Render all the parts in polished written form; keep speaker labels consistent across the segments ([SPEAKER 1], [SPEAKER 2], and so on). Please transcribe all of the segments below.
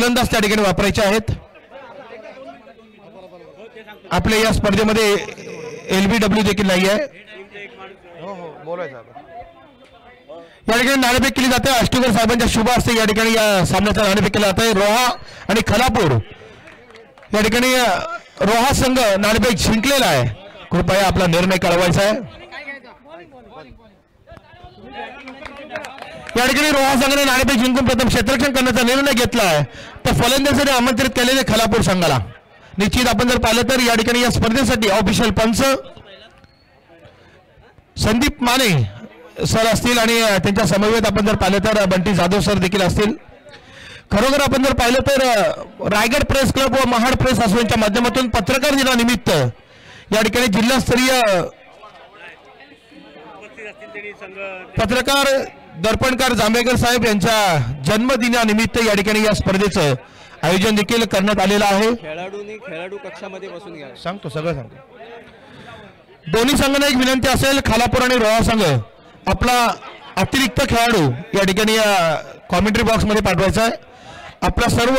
[SPEAKER 1] फलंदाज त्या ठिकाणी वापरायचे आहेत। आपल्या या स्पर्धेमध्ये LBW देखील नाही आहे। या ठिकाणी नाणेफेक केली जाते। अष्टकर साहेबांच्या शुभ हस्ते या ठिकाणी या सामन्याचा नाणेफेक केला जात आहे। रोहा आणि खलापूर या ठिकाणी रोहा संघ नाणेफेक जिंकलेला आहे। कृपया आपला निर्णय कळवायचा आहे। या ठिकाणी रोहा संघाने नाणेफेक जिंकून प्रथम क्षेत्ररक्षण करण्याचा निर्णय घेतला आहे। तर फलंदाजाने आमंत्रित केलेले खलापूर संघाला निश्चित आपण जर पाहिलं तर या ठिकाणी या स्पर्धेसाठी ऑफिशियल पंच संदीप माने सर असतील आणि त्यांच्या समवेत आपण जर पाहिलं तर बंटी जाधव सर देखील असतील। खरोखर आपण जर पाहिलं तर रायगड प्रेस क्लब व महाड प्रेस असोसिएशनच्या माध्यमातून पत्रकार दिनानिमित्त या ठिकाणी जिल्हास्तरीय पत्रकार दर्पणकार जांभेकर साहेब यांच्या जन्मदिनानिमित्त या ठिकाणी या स्पर्धेचं आयोजन देखील करण्यात आलेलं आहे।
[SPEAKER 2] खेळाडू कक्षामध्ये बसून घ्या।
[SPEAKER 1] सांगतो सगळं सांगतो। दोन्ही संघांना एक विनंती असेल, खालापूर आणि रोहा संघ आपला अतिरिक्त खेळाडू या ठिकाणी कॉमेंट्री बॉक्स मध्ये पाठवायचा आहे। आपला सर्व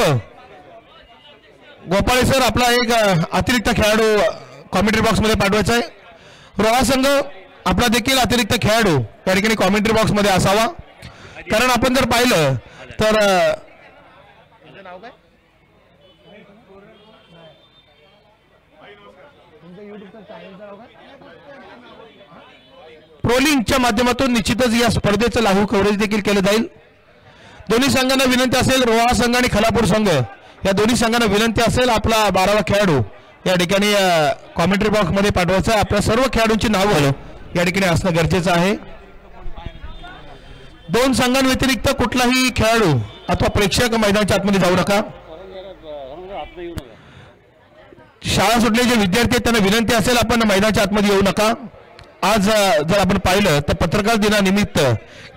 [SPEAKER 1] गोपाळे सर आपला एक अतिरिक्त खेळाडू कॉमेंट्री बॉक्स मध्ये पाठवायचा आहे। रोहा संघ आपला देखील अतिरिक्त खेळाडू या ठिकाणी कॉमेंट्री बॉक्स मध्ये असावा। कारण आपण जर पाहिलं तर प्रोलिंगच्या माध्यमातून निश्चितच या स्पर्धेचं लाईव्ह कव्हरेज देखील केलं जाईल। दोन्ही संघांना विनंती असेल, रोहा संघ आणि खलापूर संघ या दोन्ही संघांना विनंती असेल आपला 12वा खेळाडू या ठिकाणी कॉमेंट्री बॉक्स मध्ये पाठवायचा आहे। आपल्या सर्व खेळाडूंची नावं या ठिकाणी असणं गरजेचं आहे। दोन संघांव्यतिरिक्त कुठलाही खेळाडू अथवा प्रेक्षक मैदानाच्या आतमध्ये जाऊ नका। शाळा सुटलेले जे विद्यार्थी आहेत त्यांना विनंती असेल आपण मैदानाच्या आतमध्ये येऊ नका। आज जर आपण पाहिलं तर पत्रकार दिनानिमित्त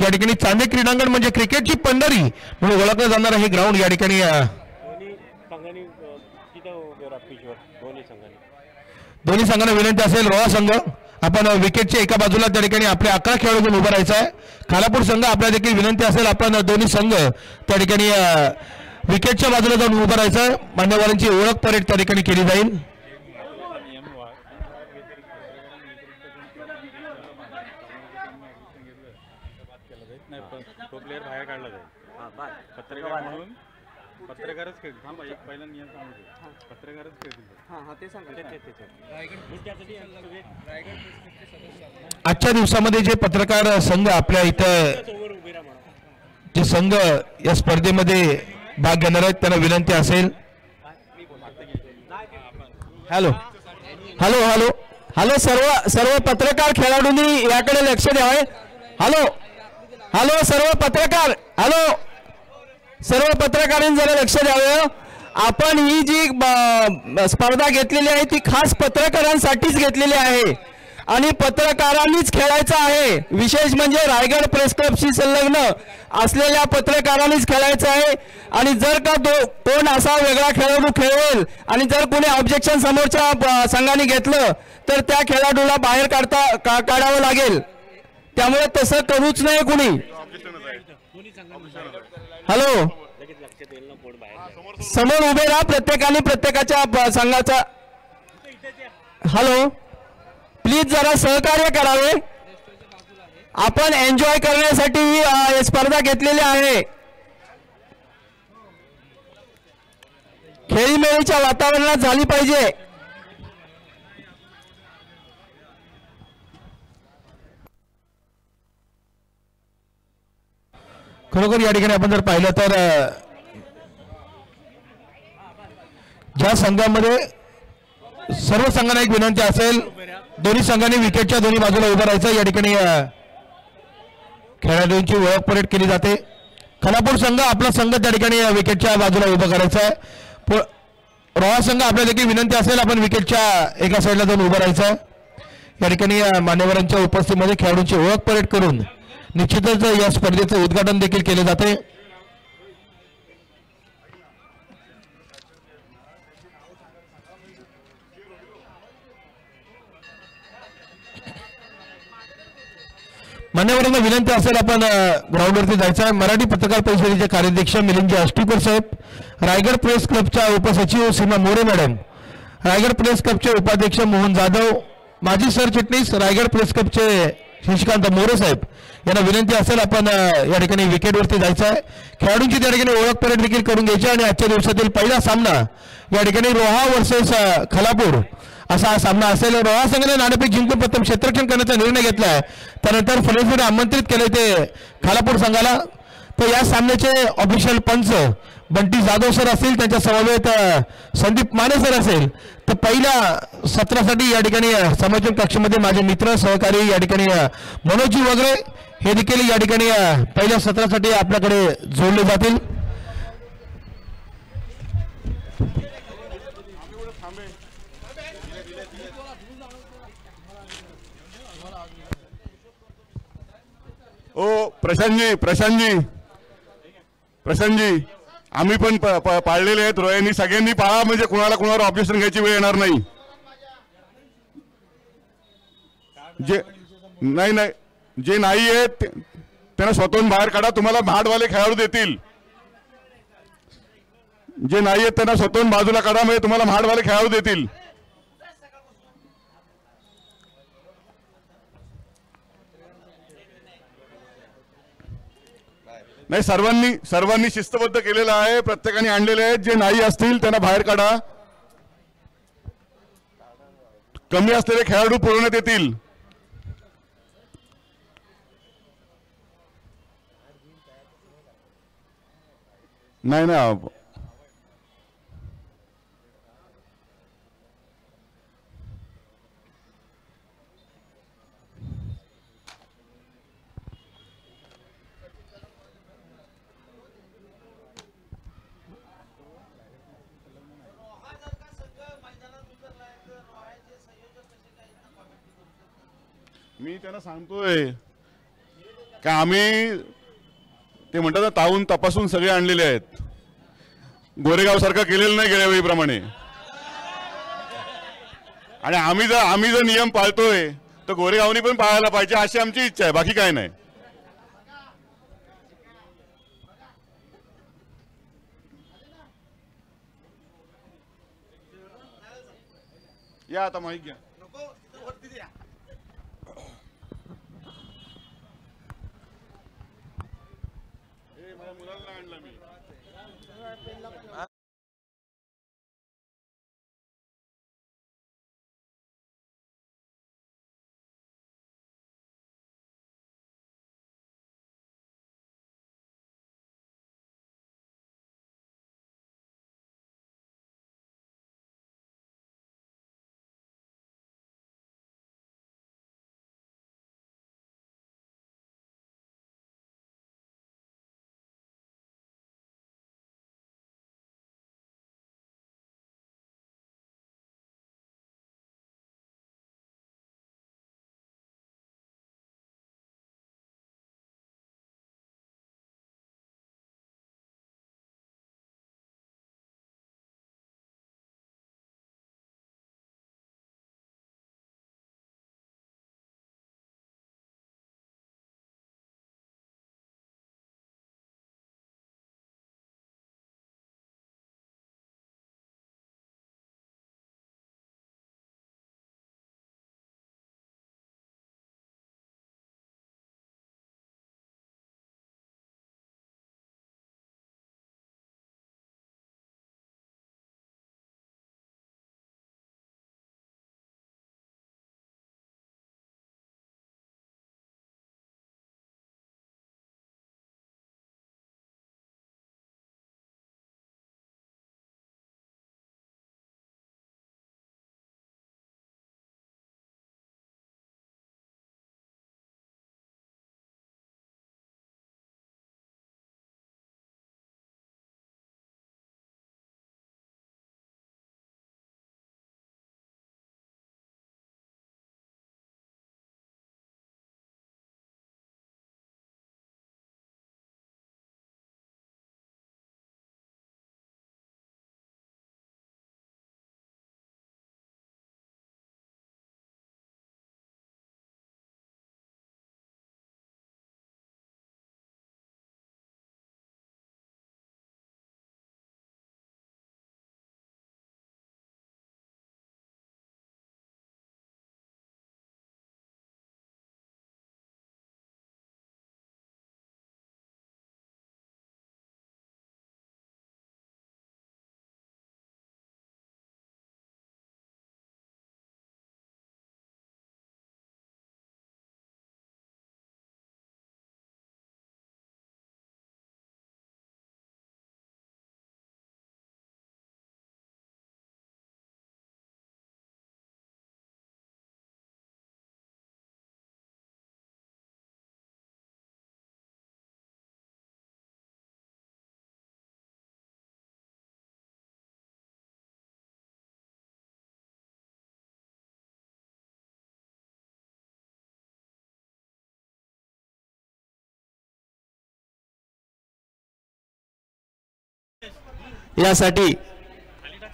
[SPEAKER 1] या ठिकाणी चांदे क्रीडांगण म्हणजे क्रिकेटची पंढरी म्हणून ओळखलं जाणार हे ग्राउंड या ठिकाणी दोन्ही संघांना विनंती असेल, रोहा संघ आपण विकेटच्या एका बाजूला त्या ठिकाणी आपले 11 खेळाडू घेऊन उभं राहायचं आहे। खालापूर संघ आपल्या देखील विनंती असेल आपण दोन्ही संघ त्या ठिकाणी विकेटच्या बाजूला जाऊन उभं राहायचं आहे। मान्यवरांची ओळख परेड त्या ठिकाणी केली जाईल। आजच्या दिवसामध्ये जे पत्रकार संघ आपल्या इथं जे संघ या स्पर्धेमध्ये भाग घेणार आहेत त्यांना विनंती असेल। हॅलो हॅलो हॅलो हॅलो सर्व पत्रकार खेळाडूंनी याकडे लक्ष द्यावे। हॅलो हॅलो सर्व पत्रकार, हॅलो सर्व पत्रकारांनी जरा लक्ष द्यावे। आपण ही जी स्पर्धा घेतलेली आहे ती खास पत्रकारांसाठीच घेतलेली आहे आणि पत्रकारांनीच खेळायचं आहे। विशेष म्हणजे रायगड प्रेस क्लबशी संलग्न असलेल्या पत्रकारांनीच खेळायचं आहे। आणि जर का कोण असा वेगळा खेळाडू खेळेल आणि जर कोणी ऑब्जेक्शन समोरच्या संघाने घेतलं तर त्या खेळाडूला बाहेर काढावं लागेल। त्यामुळे तसं करूच नाही कुणी। हॅलो समोर उभे राहा प्रत्येकाने प्रत्येकाच्या संघाचा। हॅलो प्लीज जरा सहकार्य करावे। आपण एन्जॉय करण्यासाठी ही स्पर्धा घेतलेली आहे। खेळीमेळीच्या वातावरणात झाली पाहिजे। खरोखर या ठिकाणी आपण जर पाहिलं तर ज्या संघामध्ये सर्व संघांना एक विनंती असेल, दोन्ही संघांनी विकेटच्या दोन्ही बाजूला उभं राहायचं। या ठिकाणी खेळाडूंची ओळख परेड केली जाते। खलापूर संघ आपला संघ त्या ठिकाणी विकेटच्या बाजूला उभं करायचा आहे। रोहा संघ आपल्या देखील विनंती असेल आपण विकेटच्या एका साईडला जाऊन उभं राहायचं। या ठिकाणी मान्यवरांच्या उपस्थितीमध्ये खेळाडूंची ओळख परेड करून निश्चितच या स्पर्धेचं उद्घाटन देखील केले जाते। मान्यवरांना विनंती असेल आपण ग्राउंडवरती जायचं आहे। मराठी पत्रकार परिषदेचे कार्याध्यक्ष मिलिंदजी अष्टीकर साहेब रायगड प्रेस क्लबच्या उपसचिव सीमा मोरे मॅडम, रायगड प्रेस क्लबचे उपाध्यक्ष मोहन जाधव, माजी सरचिटणीस रायगड प्रेस क्लबचे शशिकांत मोरे साहेब यांना विनंती असेल आपण या ठिकाणी विकेटवरती जायचं आहे. खेळाडूंची त्या ठिकाणी ओळख परेड देखील करून घ्यायची आणि आजच्या दिवसातील पहिला सामना या ठिकाणी रोहा वर्सेस खलापूर असा हा सामना असेल. रोहा संघाने नाणेफेक जिंकून प्रथम क्षेत्ररक्षण करण्याचा निर्णय घेतला आहे. त्यानंतर फलंदाजीने आमंत्रित केले ते खालापूर संघाला. तर या सामन्याचे ऑफिशियल पंच बंटी जाधव सर असतील, त्यांच्या समवेत संदीप माने सर असेल. तर पहिल्या सत्रासाठी या ठिकाणी समालोचन कक्षामध्ये माझे मित्र सहकारी या ठिकाणी मनोजी वगैरे हे देखील या ठिकाणी पहिल्या सत्रासाठी आपल्याकडे जोडले जातील.
[SPEAKER 3] ओ प्रशांतजी आम्ही पण पाळलेले आहेत. रोयांनी सगळ्यांनी पाळा, म्हणजे कुणाला कुणावर ऑब्जेक्शन घ्यायची वेळ येणार नाही. जे नाही आहेत त्यांना स्वतःहून बाहेर काढा. तुम्हाला भाडवाले खेळाडू देतील. जे नाही आहेत त्यांना स्वतःहून बाजूला काढा, म्हणजे तुम्हाला भाडवाले खेळाडू देतील. नाही, सर्वांनी शिस्तबद्ध केलेलं आहे. प्रत्येकाने आणलेले आहेत. जे नाही असतील त्यांना बाहेर काढा. कमी असलेले खेळाडू पुरवण्यात येतील. नाही ना, मी त्यांना सांगतोय का आम्ही ते म्हणतात ना, तावून तपासून सगळे आणलेले आहेत. गोरेगाव सारखं केलेलं नाही गेल्या वेळीप्रमाणे. आणि आम्ही जर नियम पाळतोय तर गोरेगावनी पण पाळायला पाहिजे, अशी आमची इच्छा आहे. बाकी काय नाही. या आता माहिती घ्या. माझ्या मुलाला आणलं मी.
[SPEAKER 1] यासाठी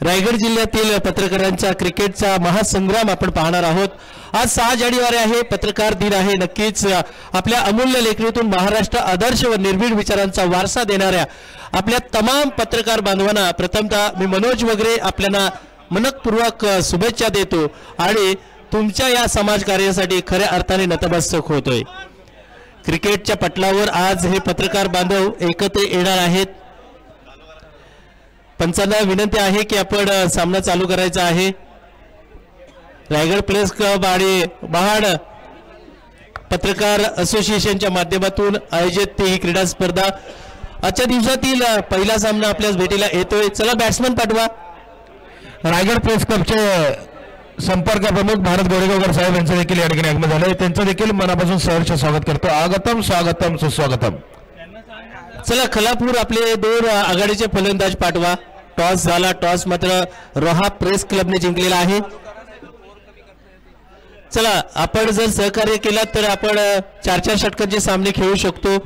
[SPEAKER 1] रायगड जिल्ह्यातील पत्रकारांचा क्रिकेटचा महासंग्राम आपण पाहणार आहोत। आज 6 जानेवारी आहे, पत्रकार दिन आहे। नक्कीच आपल्या अमूल्य लेखणीतून महाराष्ट्र आदर्श व निर्भीड विचारांचा वारसा देणाऱ्या आपल्या तमाम पत्रकार बांधवांना प्रथमतः मी मनोज वगैरे आपल्याला मनपूर्वक शुभेच्छा देतो आणि तुमच्या या समाज कार्यासाठी खऱ्या अर्थाने नतमस्तक होतोय। क्रिकेटच्या पटलावर आज हे पत्रकार बांधव एकत्र येणार आहेत। पंचांना विनंती आहे की आपण सामना चालू करायचा आहे। रायगड प्रेस क्लब आणि महाड पत्रकार असोसिएशनच्या माध्यमातून आयोजित ही क्रीडा स्पर्धा आजच्या दिवसातील पहिला सामना आपल्यास भेटीला येतोय। चला बॅट्समन पाठवा।
[SPEAKER 4] रायगड प्रेस क्लबचे संपर्क प्रमुख भारत गोरेगावकर साहेब यांचं देखील या ठिकाणी आगमन झालंय। त्यांचं देखील मनापासून सहर्ष स्वागत करतो। आगतम स्वागतम सुस्वागतम।
[SPEAKER 1] चला खलापूर आपले 2 आघाडीचे फलंदाज पाठवा। टॉस झाला, टॉस मात्र रोहा प्रेस क्लबने जिंकलेला आहे। चला आपण जर सहकार्य केला तर आपण 4-4 षटकांचे सामने खेळू शकतो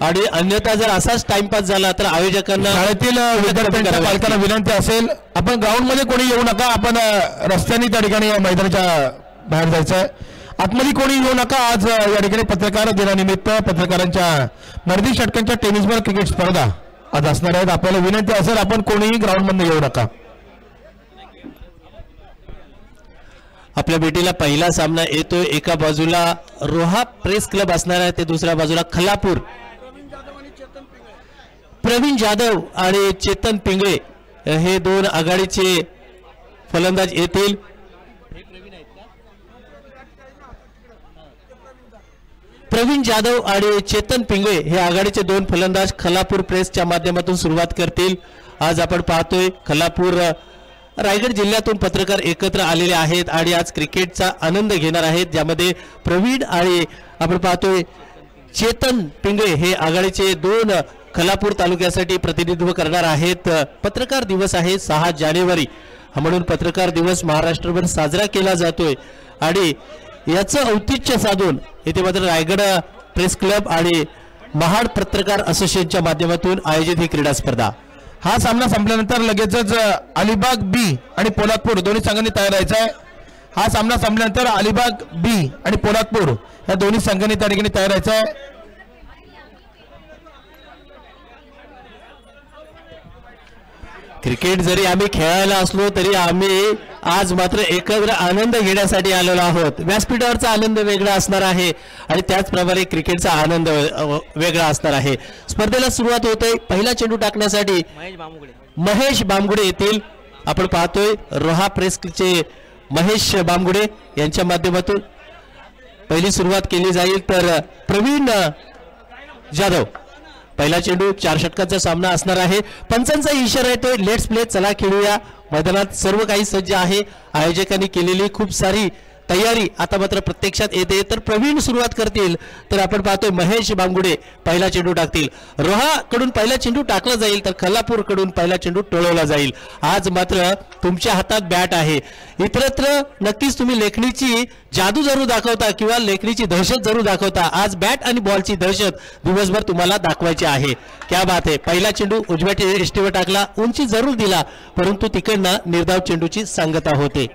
[SPEAKER 1] आणि अन्यथा जर असाच टाइमपास झाला तर आयोजकांना
[SPEAKER 4] शाळेतील विद्यार्थ्यांच्या पालकांना विनंती असेल आपण ग्राउंड मध्ये कोणी येऊ नका। आपण रस्त्याने त्या ठिकाणी मैदानाच्या बाहेर जायचंय। आतमध्ये कोणी येऊ नका। आज या ठिकाणी पत्रकार दिनानिमित्त पत्रकारांच्या मर्दी षटकांच्या टेनिस बॉल क्रिकेट स्पर्धा आज असणार आहेत। आपल्याला विनंती असेल आपण कोणीही ग्राउंड मध्ये येऊ नका।
[SPEAKER 1] आपल्या भेटीला पहिला सामना येतोय। एका बाजूला रोहा प्रेस क्लब असणार आहे, ते दुसऱ्या बाजूला खलापूर। प्रवीण जाधव आणि चेतन पिंगळे हे 2 आघाडीचे फलंदाज येतील। प्रवीण जाधव आणि चेतन पिंगळे हे आघाडीचे 2 फलंदाज खलापूर प्रेसच्या माध्यमातून सुरुवात करतील। आज आपण पाहतोय खलापूर रायगड जिल्ह्यातून पत्रकार एकत्र आलेले आहेत आणि आज क्रिकेटचा आनंद घेणार आहेत, ज्यामध्ये प्रवीण आणि आपण पाहतोय चेतन पिंगळे हे आघाडीचे 2 खलापूर तालुक्यासाठी प्रतिनिधित्व करणार आहेत। पत्रकार दिवस आहे 6 जानेवारी, म्हणून पत्रकार दिवस महाराष्ट्रभर साजरा केला जातोय आणि याचं औचित्य साधून इथे मात्र रायगड प्रेस क्लब आणि महाड पत्रकार असोसिएशनच्या माध्यमातून आयोजित ही क्रीडा स्पर्धा।
[SPEAKER 4] हा सामना संपल्यानंतर लगेचच अलिबाग बी आणि पोलादपूर दोन्ही संघांनी तयार राहायचा आहे। हा सामना संपल्यानंतर अलिबाग बी आणि पोलादपूर या दोन्ही संघांनी त्या ठिकाणी तयार राहायचा आहे।
[SPEAKER 1] क्रिकेट जरी आम्ही खेळायला असलो तरी आम्ही आज मात्र एकत्र आनंद घेण्यासाठी आलेलो आहोत। व्यासपीठावरचा आनंद वेगळा असणार आहे आणि त्याचप्रमाणे क्रिकेटचा आनंद वेगळा असणार आहे। स्पर्धेला सुरुवात होते। पहिला चेंडू टाकण्यासाठी महेश बामगुडे येतील। आपण पाहतोय रोहा प्रेसचे महेश बामगुडे यांच्या माध्यमातून पहिली सुरुवात केली जाईल। तर प्रवीण जाधव पहिला चेंडू 4 षटकांचा सामना असणार आहे। पंचांचा इशारा येतोय लेट्स प्ले, चला खेळूया। मैदानात सर्व काही सज्ज आहे। आयोजकांनी केलेली खूप सारी तयारी आता मात्र प्रत्यक्षात येते। तर प्रवीण सुरुवात करतील, तर आपण पाहतोय महेश बांगुडे पहिला चेंडू टाकतील। रोहा कडून पहिला चेंडू टाकला जाईल तर खलापूर कडून पहिला चेंडू टोळवला जाईल। आज मात्र तुमच्या हातात बॅट आहे। इतरत्र नक्कीच तुम्ही लेखणीची जादू जरूर दाखवता किंवा लेखणीची दहशत जरूर दाखवता। आज बॅट आणि बॉलची दहशत दिवसभर तुम्हाला दाखवायची आहे। क्या बात आहे। पहिला चेंडू उजव्या एष्टीवर टाकला, उंची जरूर दिला, परंतु तिकडनं निर्धाव चेंडूची सांगता होते।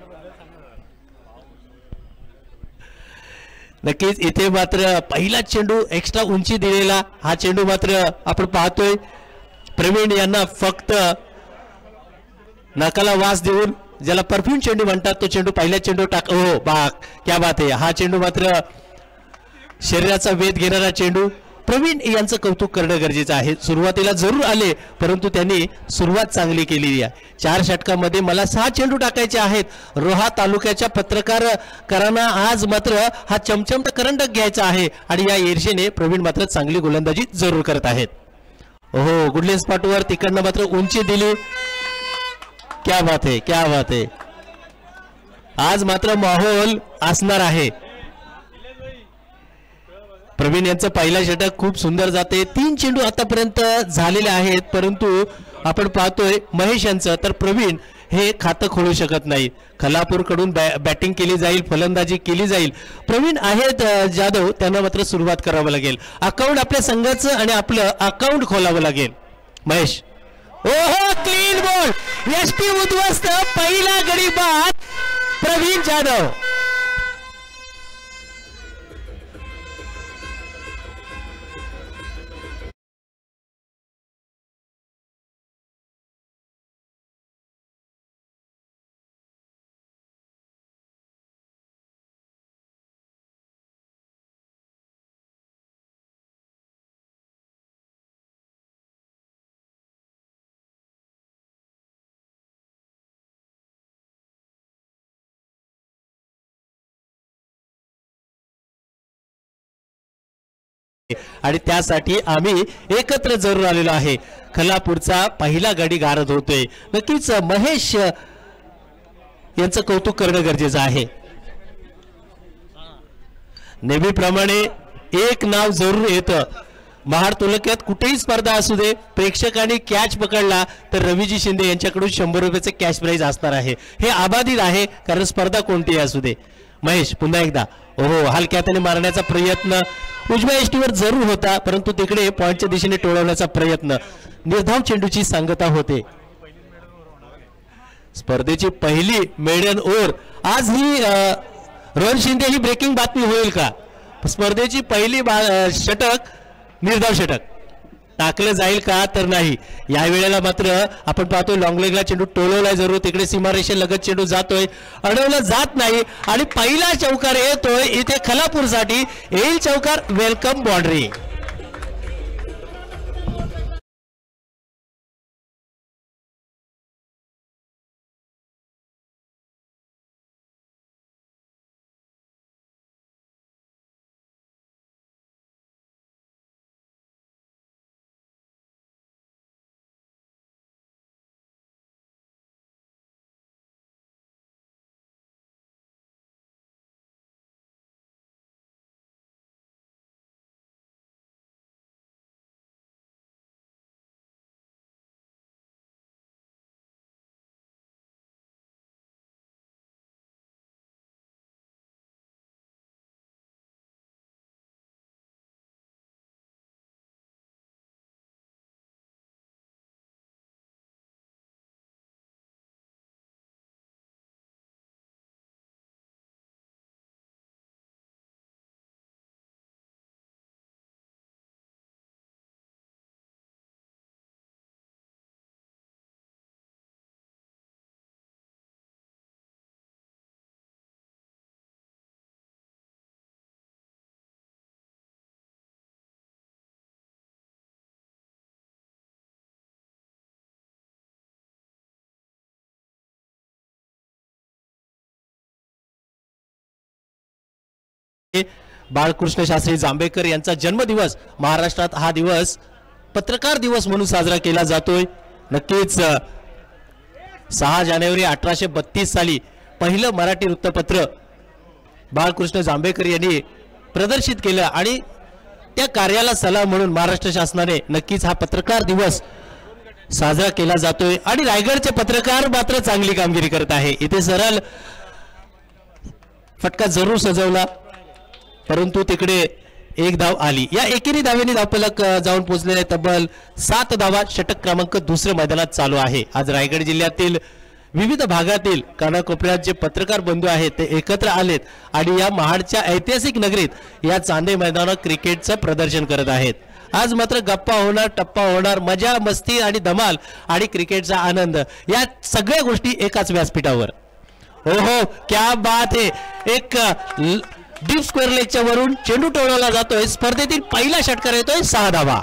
[SPEAKER 1] नक्कीच इथे मात्र पहिला चेंडू एक्स्ट्रा उंची दिलेला हा चेंडू मात्र आपण पाहतोय प्रवीण यांना फक्त नाकाला वास देऊन, ज्याला परफ्यूम चेंडू म्हणतात, तो चेंडू पहिला चेंडू टाक। हो बाक, क्या बात आहे। हा चेंडू मात्र शरीराचा वेध घेणारा चेंडू। प्रवीण यांचं कौतुक करणं गरजेचं आहे। सुरुवातीला जरूर आले, परंतु त्यांनी सुरुवात चांगली केलेली आहे। 4 षटकांमध्ये मला 6 चेंडू टाकायचे आहेत। रोहा तालुक्याच्या पत्रकारांना आज मात्र हा चमचमट करंडक घ्यायचा आहे आणि या ईर्षेने प्रवीण मात्र चांगली गोलंदाजी जरूर करत आहेत। हो, गुडले स्पॉटवर तिकडनं मात्र उंची दिली। क्या बात है, क्या बात है। आज मात्र माहोल असणार आहे। प्रवीण यांचं पहिला षटक खूप सुंदर जाते। 3 चेंडू आतापर्यंत झालेले आहेत, परंतु आपण पाहतोय महेश यांचं, तर प्रवीण हे खातं खोलू शकत नाही। खलापूर कडून बॅटिंग केली जाईल, फलंदाजी केली जाईल। प्रवीण आहेत जाधव, त्यांना मात्र सुरुवात करावं लागेल। अकाउंट आपल्या संघाचं आणि आपलं अकाउंट खोलावं लागेल। महेश ओहो क्लीन बॉल एसटी उद्ध्वस्त पहिला गडी बाद प्रवीण जाधव. आणि त्यासाठी आम्ही एकत्र जरूर आलेलो आहे. खलापूरचा पहिला गडी गारद होतोय. नक्कीच महेश यांचं कौतुक करणं गरजेचं आहे. नेहमीप्रमाणे एक नाव जरूर येतं. महाड तालुक्यात कुठेही स्पर्धा असू दे, प्रेक्षकांनी कॅच पकडला तर रवीजी शिंदे यांच्याकडून 100 रुपयाचे कॅश प्राइज असणार आहे. हे आबाधित आहे, कारण स्पर्धा कोणतीही असू दे. महेश पुन्हा एकदा ओहो हलक्या हाताने मारण्याचा प्रयत्न उजव्या एष्टीवर जरूर होता, परंतु तिकडे पॉइंटच्या दिशेने टोळवण्याचा प्रयत्न. निर्धाव चेंडूची सांगता होते. स्पर्धेची पहिली मेडन ओव्हर. आज ही रोहन शिंदे ही ब्रेकिंग बातमी होईल का? स्पर्धेची पहिली षटक निर्धाव षटक टाकलं जाईल का तर नाही. या वेळेला मात्र आपण पाहतोय लॉंग लेगला चेंडू टोलवलाय जरूर. तिकडे सीमारेषे लगत चेंडू जातोय, अडवला जात नाही आणि पहिला चौकार येतोय इथे खलापूरसाठी. येईल चौकार, वेलकम बाउंड्री. बाळकृष्ण शास्त्री जांभेकर यांचा जन्मदिवस महाराष्ट्रात हा दिवस पत्रकार दिवस म्हणून साजरा केला जातोय. नक्कीच 6 जानेवारी 1832 साली पहिलं मराठी वृत्तपत्र बाळकृष्ण जांभेकर यांनी प्रदर्शित केलं आणि त्या कार्याला सलाम म्हणून महाराष्ट्र शासनाने नक्कीच हा पत्रकार दिवस साजरा केला जातोय. आणि रायगडचे पत्रकार मात्र चांगली कामगिरी करत आहे. इथे सरळ फटका जरूर सजवला, परंतु तिकडे एक धाव आली. या एकेरी धावेने धावफलक जाऊन पोहोचलेले तब्बल 7 धावा. षटक क्रमांक दुसऱ्या मैदानात चालू आहे. आज रायगड जिल्ह्यातील विविध भागातील कानाकोपऱ्यात जे पत्रकार बंधू आहेत ते एकत्र आलेत आणि या महाडच्या ऐतिहासिक नगरीत या चांदे मैदानावर क्रिकेटचं प्रदर्शन करत आहेत. आज मात्र गप्पा होणार, टप्पा होणार, मजा मस्ती आणि धमाल आणि क्रिकेटचा आनंद, या सगळ्या गोष्टी एकाच व्यासपीठावर. ओहो क्या बात है. एक डीप स्क्वेअर लेगच्या वरून चेंडू टोळवला जातोय. स्पर्धेतील पहिला षटकार येतोय 6 धावा.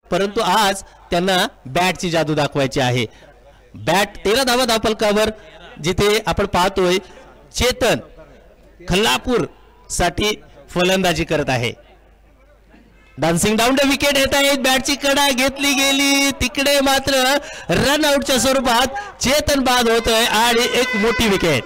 [SPEAKER 1] परंतु आज त्यांना बॅटची जादू दाखवायची आहे. बॅट 13 धावा धावफलकावर, जिथे आपण पाहतोय चेतन खल्लापूर साठी फलंदाजी करत आहे.
[SPEAKER 5] डान्सिंग डाऊन द विकेट येत आहेत. बॅटची कडा घेतली गेली, तिकडे मात्र रन आउटच्या स्वरूपात चेतन बाद होतोय आणि एक मोठी विकेट.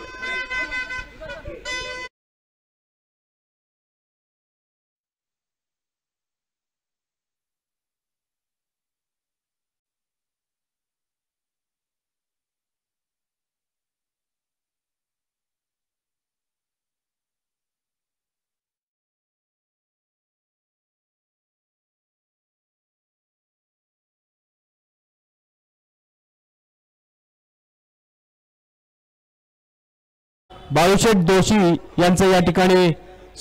[SPEAKER 1] बाळूशेठ जोशी यांचं या ठिकाणी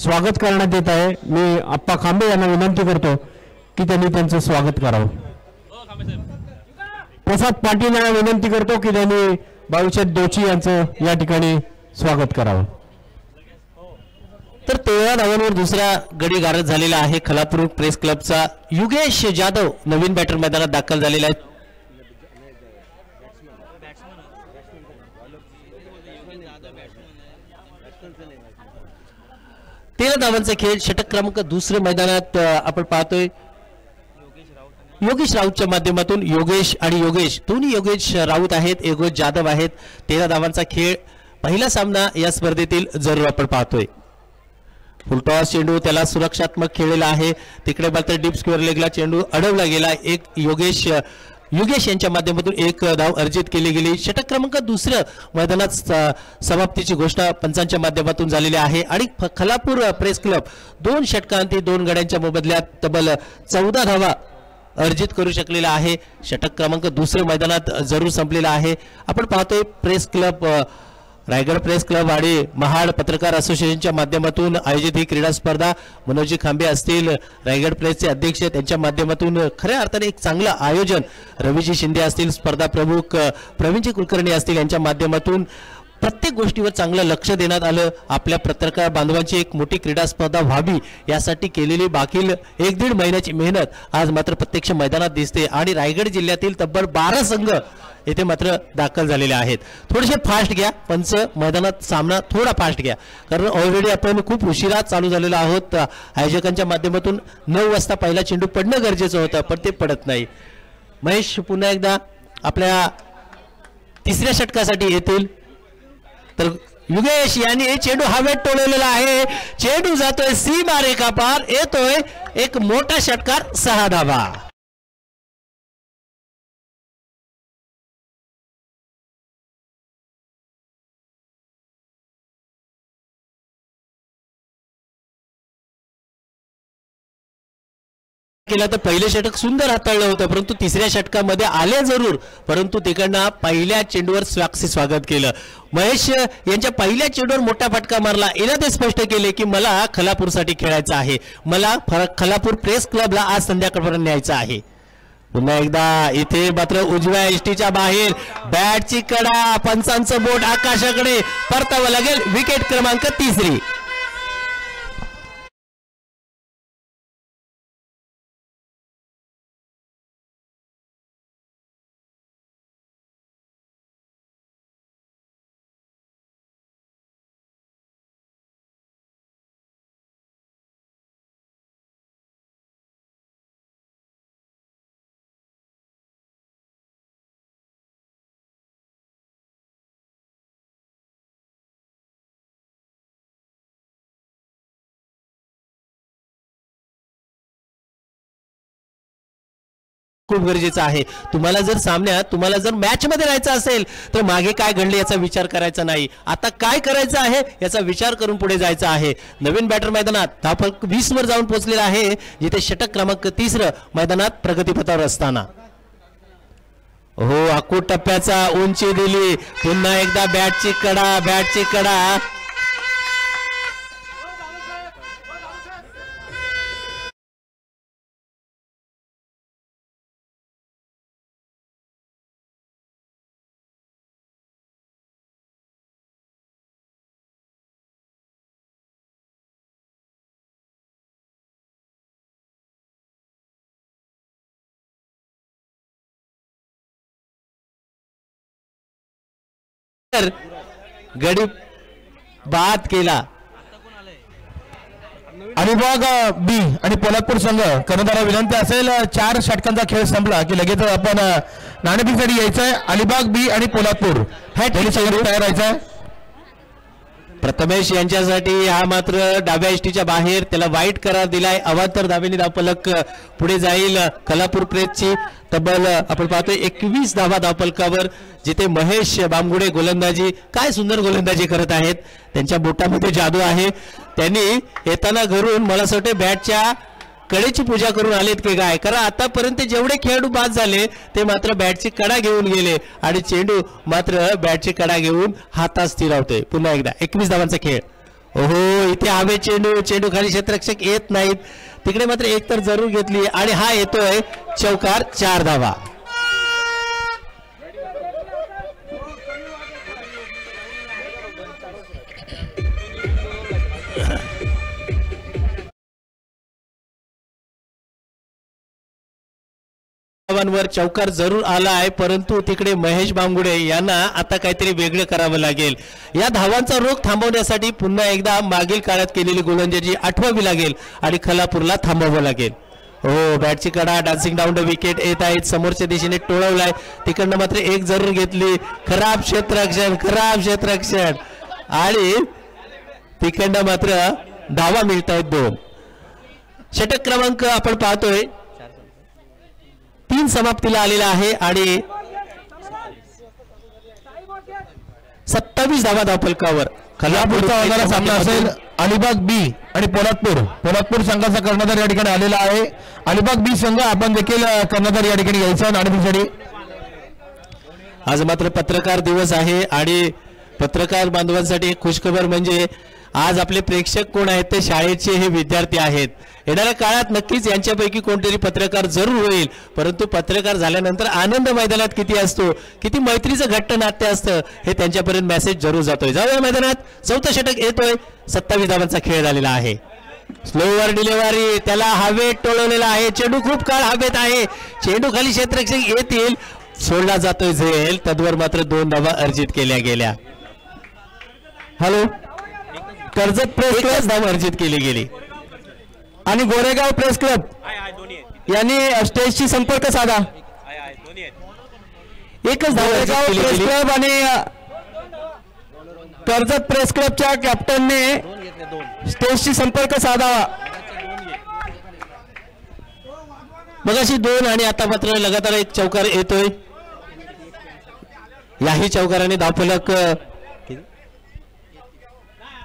[SPEAKER 1] स्वागत करण्यात येत आहे. मी आप्पा खांबे यांना विनंती करतो की त्यांनी त्यांचं स्वागत करावं. प्रसाद पाटील यांना विनंती करतो की त्यांनी बाळूशेठ जोशी यांचं या ठिकाणी स्वागत करावं.
[SPEAKER 5] तर 13 धावांवर दुसरा गडी गारद झालेला आहे खलापूर प्रेस क्लबचा. युगेश जाधव नवीन बॅटर मैदानात दाखल झालेला आहे. तेरा धावांचा खेळ, षटक क्रमांक दुसरे मैदानात आपण पाहतोय. योगेश राऊतच्या माध्यमातून योगेश आणि योगेश, दोन्ही योगेश राऊत आहेत, योगेश जाधव आहेत. 13 धावांचा खेळ, पहिला सामना या स्पर्धेतील जरूर आपण पाहतोय. फुलटॉस चेंडू त्याला सुरक्षात्मक खेळलेला आहे. तिकडे मात्र डीप स्क्वेअर लेगला चेंडू अडवला गेला. एक योगेश यांच्या माध्यमातून एक धाव अर्जित केली गेली. षटक क्रमांक दुसरं मैदानात समाप्तीची घोषणा पंचांच्या माध्यमातून झालेली आहे आणि खलापूर प्रेस क्लब 2 षटकांती 2 गड्यांच्या मोबदल्यात तब्बल 14 धावा अर्जित करू शकलेला आहे. षटक क्रमांक दुसरं मैदानात जरूर संपलेला आहे. आपण पाहतोय press club, Raigad press club आणि महाड पत्रकार असोसिएशनच्या माध्यमातून आयोजित ही क्रीडा स्पर्धा. मनोजी खांबे असतील, रायगड प्रेसचे अध्यक्ष, त्यांच्या माध्यमातून खऱ्या अर्थाने एक चांगलं आयोजन. रवीजी शिंदे असतील, स्पर्धा प्रमुख प्रवीणजी कुलकर्णी असतील, यांच्या माध्यमातून प्रत्येक गोष्टीवर चांगलं लक्ष देण्यात आलं. आपल्या पत्रकार बांधवांची एक मोठी क्रीडा स्पर्धा व्हावी यासाठी केलेली बाकील 1-1.5 महिन्याची मेहनत आज मात्र प्रत्यक्ष मैदानात दिसते आणि रायगड जिल्ह्यातील तब्बल 12 संघ येथे मात्र दाखल झालेले आहेत. थोडेसे फास्ट घ्या पंच, मैदानात सामना थोडा फास्ट घ्या, कारण ऑलरेडी आपण खूप उशिरा चालू झालेलो आहोत. आयोजकांच्या माध्यमातून 9 वाजता पहिला चेंडू पडणं गरजेचं होतं, पण ते पडत नाही. महेश पुन्हा एकदा आपल्या तिसऱ्या षटकासाठी येतील. तर युगेश यांनी चेंडू हवेत टोलवलेला आहे. चेंडू जातोय सीमा रेखा पार, येतोय एक मोठा षटकार, 6 धावा. केला तर पहिले षटक सुंदर हाताळलं होतं, परंतु तिसऱ्या षटकामध्ये आले जरूर, परंतु तिकडनं पहिल्या चेंडूवर स्वागत केलं. महेश यांच्या पहिल्या चेंडूवर मोठा फटका मारला. याला ते स्पष्ट केले की मला खलापूरसाठी खेळायचं आहे, मला खलापूर प्रेस क्लबला आज संध्याकाळपर्यंत न्यायचं आहे. पुन्हा एकदा इथे मात्र उजव्या एसटीच्या बाहेर बॅटची कडा, पंचांचं बोट आकाशाकडे परतावं लागेल. विकेट क्रमांक 3. खूप गरजेचं आहे. तुम्हाला जर मॅच मध्ये राहायचं असेल तर मागे काय घडले याचा विचार करायचा नाही, आता काय करायचं आहे याचा विचार करून पुढे जायचं आहे. नवीन बॅटर मैदानात धाव 20 वर जाऊन पोहोचलेला आहे, जिथे षटक क्रमांक 3 मैदानात प्रगतीपथावर असताना. हो, आकूट टप्प्याचा उंची दिली. पुन्हा एकदा बॅटची कडा. गडी बाद केला.
[SPEAKER 4] अलिबाग बी आणि पोलादपूर संघ कर्णधाराला विनंती असेल 4 षटकांचा खेळ संपला की लगेच आपण नाणेफेकीसाठी यायचं आहे. अलिबाग बी आणि पोलादपूर ह्या दोन्ही संघांनी तयार राहायचं आहे.
[SPEAKER 5] प्रथमेश यांच्यासाठी हा मात्र डाव्या एसटीच्या बाहेर, त्याला वाईट करार दिलाय. अवांतर धावेने धावफलक पुढे जाईल. कोल्हापूर प्रेसची तब्बल आपण पाहतोय 21 धावा धावफलकावर, जिथे महेश बामगुडे गोलंदाजी, काय सुंदर गोलंदाजी करत आहेत. त्यांच्या बोटामध्ये जादू आहे. त्यांनी येताना घरून मला असं वाटतं बॅटच्या कडेची पूजा करून आलेत की काय, कारण आतापर्यंत जेवढे खेळाडू बाद झाले ते मात्र बॅटची कडा घेऊन गेले आणि चेंडू मात्र बॅटची कडा घेऊन हातात स्थिरावतोय. पुन्हा एकदा 21 धावांचा खेळ. ओहो, इथे हवे चेंडू खाली क्षेत्ररक्षक येत नाहीत. तिकडे मात्र एक तर जरूर घेतली आणि हा येतोय चौकार. 4 धावा. वर चौकार जरूर आला आहे, परंतु तिकडे महेश बामगुडे यांना आता काहीतरी वेगळं करावं लागेल. या धावांचा रोख थांबवण्यासाठी पुन्हा एकदा मागील काळात केलेली गोलंदाजी आठवावी लागेल आणि कोल्हापूरला थांबवावं लागेल. हो, बॅटची कडा, डान्सिंग डाऊन द विकेट येत आहेत. समोरच्या दिशेने टोळवलाय, तिकडनं मात्र एक जरूर घेतली. खराब क्षेत्ररक्षण आणि तिकडनं मात्र धावा मिळत आहेत 2. षटक क्रमांक आपण पाहतोय 3 समाप्तीला आलेला आहे आणि 27 धावा धावफलकावर.
[SPEAKER 4] कोल्हापूरचा होणारा सामना असेल अलिबाग बी आणि पोलादपूर संघाचा कर्णधार या ठिकाणी आलेला आहे. अलिबाग बी संघ आपण देखील कर्णधार या ठिकाणी यायचा नाणेफेकीसाठी.
[SPEAKER 5] आज मात्र पत्रकार दिवस आहे आणि पत्रकार बांधवांसाठी एक खुशखबर म्हणजे आज आपले प्रेक्षक कोण आहेत ते शाळेचे हे विद्यार्थी आहेत. येणाऱ्या काळात नक्कीच यांच्यापैकी कोणतरी पत्रकार जरूर होईल, परंतु पत्रकार झाल्यानंतर आनंद मैदानात किती असतो, किती मैत्रीचं घट्ट नाट्य असतं हे त्यांच्यापर्यंत मेसेज जरूर जातोय. जाऊया मैदानात. 4थं षटक येतोय. 27 धावांचा खेळ झालेला आहे. स्लोवर डिलिव्हरी, त्याला हवेत टोळवलेला आहे. चेंडू खूप काळ हवेत आहे. चेंडू खाली क्षेत्ररक्षक येतील, सोडला जातोय झेल. तद्वर मात्र 2 धावा अर्जित केल्या गेल्या.
[SPEAKER 1] हॅलो, कर्जत प्रेस क्लब
[SPEAKER 5] धाव अर्जित केली गेली
[SPEAKER 1] आणि गोरेगाव प्रेस क्लब यांनी स्टेजशी संपर्क साधा.
[SPEAKER 5] एकच धाव
[SPEAKER 1] गोरेगाव
[SPEAKER 5] अर्जित
[SPEAKER 1] प्रेस
[SPEAKER 5] केली गेली.
[SPEAKER 1] क्लब आणि कर्जत प्रेस क्लबच्या कॅप्टनने स्टेजशी संपर्क साधावा.
[SPEAKER 5] मगाशी 2 आणि आता मात्र लगातार एक चौकार येतोय. याही चौकाराने धावफलक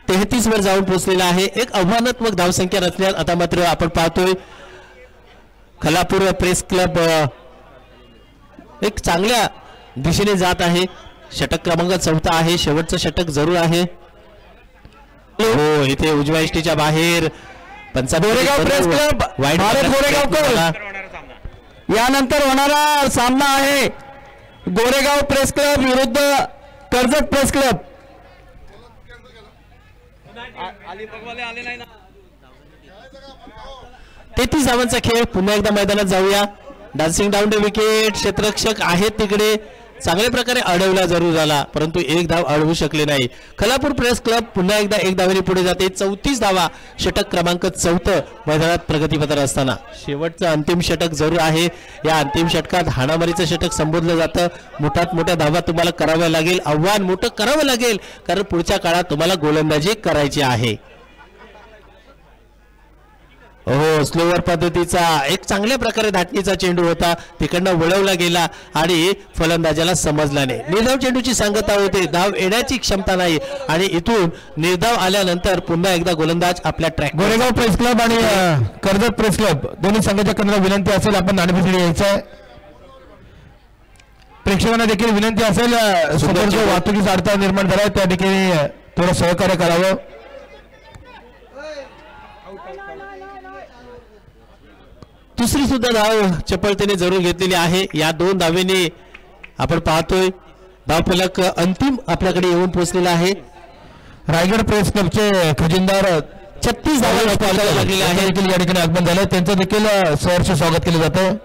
[SPEAKER 5] 33 वर जाऊन पोहोचलेला आहे. एक आव्हानात्मक धावसंख्या रचण्यात आता मात्र आपण पाहतोय कोल्हापूर प्रेस क्लब एक चांगल्या दिशेने जात आहे. षटक क्रमांक 4 आहे. शेवटचं षटक जरूर आहे. हो, इथे उजव्या एसटीच्या बाहेर
[SPEAKER 1] गोरेगाव प्रेस क्लब भारत गोरेगावकर यानंतर होणारा सामना आहे गोरेगाव प्रेस क्लब विरुद्ध कर्जत प्रेस क्लब.
[SPEAKER 5] 33 धावांचा खेळ. पुन्हा एकदा मैदानात जाऊया. डान्सिंग डाऊन द विकेट, क्षेत्ररक्षक आहेत तिकडे, चांगल्या प्रकारे अडवला जरूर झाला, परंतु एक धाव अडवू शकले नाही. कोल्हापूर प्रेस क्लब पुन्हा एकदा 1 धावेने पुढे जाते. 34 धावा. षटक क्रमांक 4 मैदानात प्रगतीपथावर असताना शेवटचं अंतिम षटक जरूर आहे. या अंतिम षटकात हाणामारीचं षटक संबोधलं जातं. मोठ्या धावा तुम्हाला कराव्या लागेल, आव्हान मोठं करावं लागेल, कारण पुढच्या काळात तुम्हाला गोलंदाजी करायची आहे. हो, स्लोवर पद्धतीचा एक चांगल्या प्रकारे धाटणीचा चेंडू होता, तिकडनं वळवला गेला आणि फलंदाजाला समजला नाही. निर्धाव चेंडूची सांगता होते, धाव येण्याची क्षमता नाही आणि इथून निर्धाव आल्यानंतर पुन्हा एकदा गोलंदाज आपल्या ट्रॅक.
[SPEAKER 4] गोरेगाव प्रेस क्लब आणि कर्जत प्रेस क्लब दोन्ही संघाच्या कर्णधार विनंती असेल आपण नाणेफेकीसाठी यायचं आहे. प्रेक्षकांना देखील विनंती असेल समोरच्या वाहतुकीचा अडथळा निर्माण झाला त्या ठिकाणी थोडं सहकार्य करावं.
[SPEAKER 5] दुसरी सुद्धा धाव चपळतेने जरूर घेतलेली आहे. या 2 धावेने आपण पाहतोय धावफलक अंतिम आपल्याकडे येऊन पोहोचलेला आहे.
[SPEAKER 4] रायगड प्रेस क्लबचे खजिनदार
[SPEAKER 5] 36 धावा लागलेले आहे.
[SPEAKER 4] या ठिकाणी आगमन झालं, त्यांचं देखील सहर्ष स्वागत केलं जातं.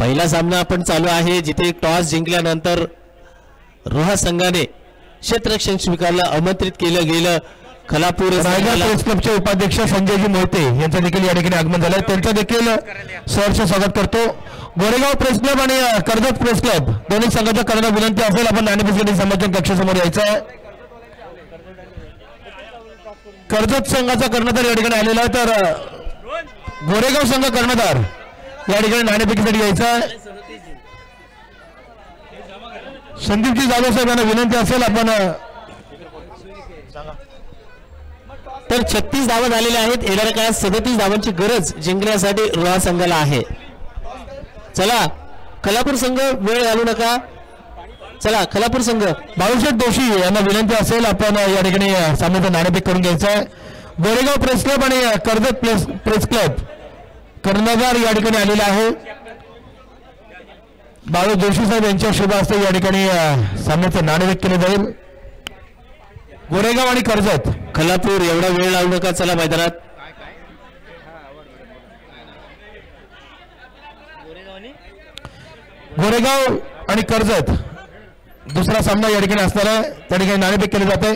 [SPEAKER 5] पहिला सामना आपण चालू आहे, जिथे टॉस जिंकल्यानंतर रोहा संघाने क्षेत्ररक्षण स्वीकारलं, आमंत्रित केलं गेलं. खलापूर
[SPEAKER 4] रायगड
[SPEAKER 5] संघाला
[SPEAKER 4] प्रेस क्लबचे उपाध्यक्ष संजयजी मोहिते यांचं देखील या ठिकाणी आगमन झालंय. त्यांचं देखील सहर्ष स्वागत करतो. गोरेगाव प्रेस क्लब आणि कर्जत प्रेस क्लब दोन्ही संघाच्या करण्यास विनंती असेल आपण नाणेफेक संयोजन कक्षासमोर यायचं आहे. कर्जत संघाचा कर्णधार या ठिकाणी आलेला आहे, तर गोरेगाव संघ कर्णधार या ठिकाणी नाणेफेकीसाठी यायचा आहे. संदीपजी जाधव साहेब यांना विनंती असेल आपण
[SPEAKER 5] तर 36 धावा झालेल्या आहेत. येणाऱ्या काळात 37 धावांची गरज जिंकण्यासाठी रोहा संघाला आहे. चला खलापूर संघ वेळ घालू नका. चला खलापूर संघ
[SPEAKER 4] बाळूशेठ जोशी यांना विनंती असेल आपण या ठिकाणी सामन्याचं नाणेफेक करून घ्यायचं आहे. गोरेगाव प्रेस क्लब आणि कर्जत प्रेस क्लब कर्णधार या ठिकाणी आलेला आहे. बाळू जोशी साहेब यांच्या शुभ हस्ते या ठिकाणी सामन्याचं नाणेफेक केलं जाईल. गोरेगाव आणि कर्जत
[SPEAKER 5] खलापूर एवढा वेळ लावू नका. चला मैदानात
[SPEAKER 4] गोरेगाव आणि कर्जत दुसरा सामना या ठिकाणी असणार आहे. त्या ठिकाणी नाणेफेक केले जाते.